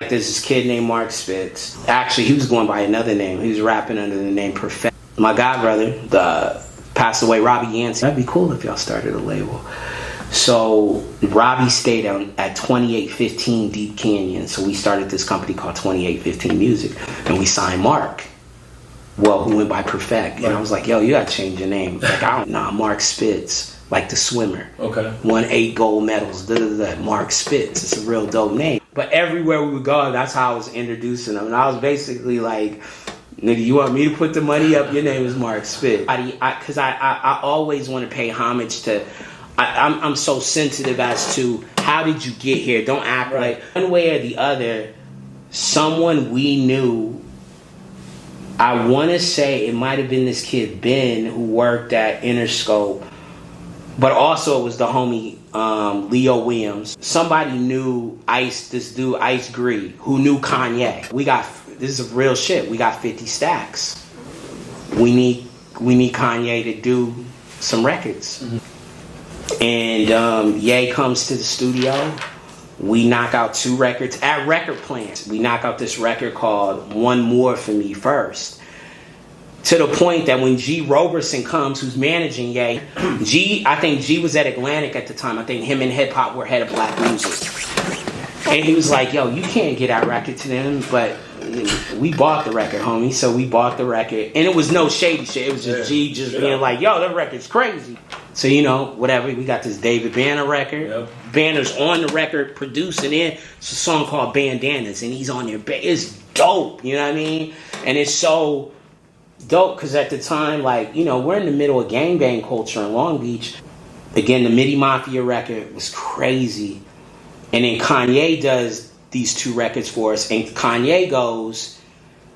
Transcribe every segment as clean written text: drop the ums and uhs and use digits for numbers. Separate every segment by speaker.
Speaker 1: There's this kid named Mark Spitz. Actually, he was going by another name. He was rapping under the name Perfect. My godbrother, passed away, Robbie Yancey. That'd be cool if y'all started a label. So Robbie stayed at 2815 Deep Canyon. So we started this company called 2815 Music, and we signed Mark. Well, who went by Perfect. And I was like, yo, you gotta change your name. Like, Mark Spitz. Like the swimmer. Okay. Won 8 gold medals. Mark Spitz. It's a real dope name. But everywhere we would go, that's how I was introducing them. And I was basically like, nigga, you want me to put the money up? Your name is Mark Spitz. Because I always want to pay homage to, I'm so sensitive as to how did you get here? Don't act like one way or the other, someone we knew, I want to say it might have been this kid Ben who worked at Interscope. But also it was the homie Leo Williams. Somebody knew this dude Ice Gree, who knew Kanye. This is real shit. We got 50 stacks. We need Kanye to do some records. Mm-hmm. And Ye comes to the studio. We knock out 2 records at Record Plant. We knock out this record called One More For Me first. To the point that when G. Roberson comes, who's managing Ye, I think G was at Atlantic at the time. I think him and Hip Hop were head of Black Music. And he was like, yo, you can't get our record to them, but we bought the record, homie. So we bought the record. And it was no shady shit. It was just G being like, yo, that record's crazy. So, whatever. We got this David Banner record. Yep. Banner's on the record producing it. It's a song called Bandanas, and he's on there. It's dope, you know what I mean? And it's so dope because at the time, we're in the middle of gangbang culture in Long Beach. Again, the Midi Mafia record was crazy. And then Kanye does these 2 records for us. And Kanye goes,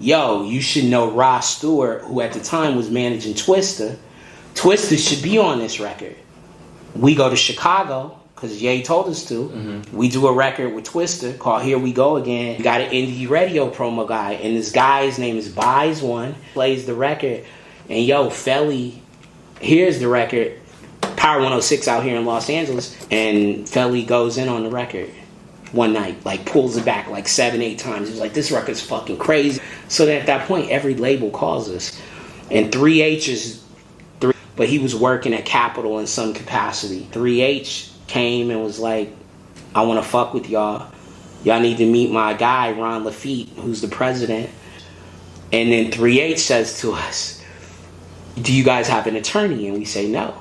Speaker 1: yo, you should know Ross Stewart, who at the time was managing Twista. Twista should be on this record. We go to Chicago, because Ye told us to. Mm-hmm. We do a record with Twista called Here We Go Again. We got an indie radio promo guy, and this guy's name is Buys One, plays the record, and yo, Felly hears the record, Power 106 out here in Los Angeles, and Felly goes in on the record one night, pulls it back 7-8 times. He was like, this record's fucking crazy. So that at that point, every label calls us. And 3H but he was working at Capitol in some capacity. 3H came and was like, I want to fuck with y'all. Y'all need to meet my guy, Ron Lafitte, who's the president. And then 3H says to us, do you guys have an attorney? And we say no.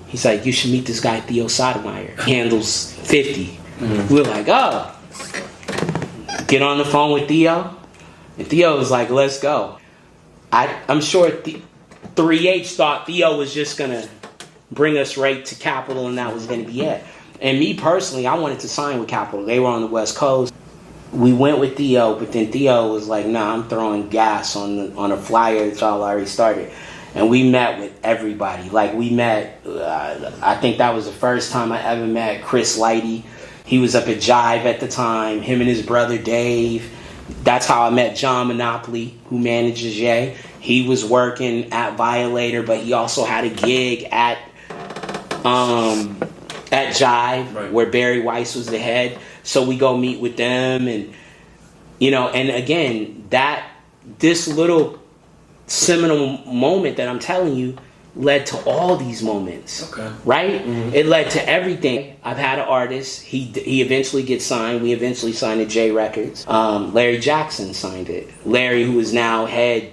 Speaker 1: He's like, you should meet this guy, Theo Sotomayor. He handles 50. Mm-hmm. We're like, oh. Get on the phone with Theo. And Theo was like, let's go. I'm sure 3H thought Theo was just going to bring us right to Capitol and that was going to be it. And me personally, I wanted to sign with Capitol. They were on the West Coast. We went with Theo, but then Theo was like, nah, I'm throwing gas on a flyer that y'all already started. And we met with everybody. We met, I think that was the first time I ever met Chris Lighty. He was up at Jive at the time, him and his brother Dave. That's how I met John Monopoly, who manages Ye. He was working at Violator, but he also had a gig at Jive, right, where Barry Weiss was the head. So we go meet with them, and and again, this little seminal moment that I'm telling you led to all these moments. Okay. Right? Mm-hmm. It led to everything. I've had an artist. He eventually gets signed. We eventually signed to J Records. Larry Jackson signed it. Larry, who is now head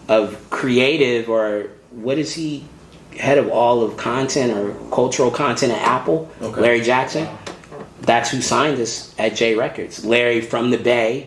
Speaker 1: of creative, or what is he? Head of all of content or cultural content at Apple. Okay. Larry Jackson. That's who signed us at J Records. Larry from the Bay.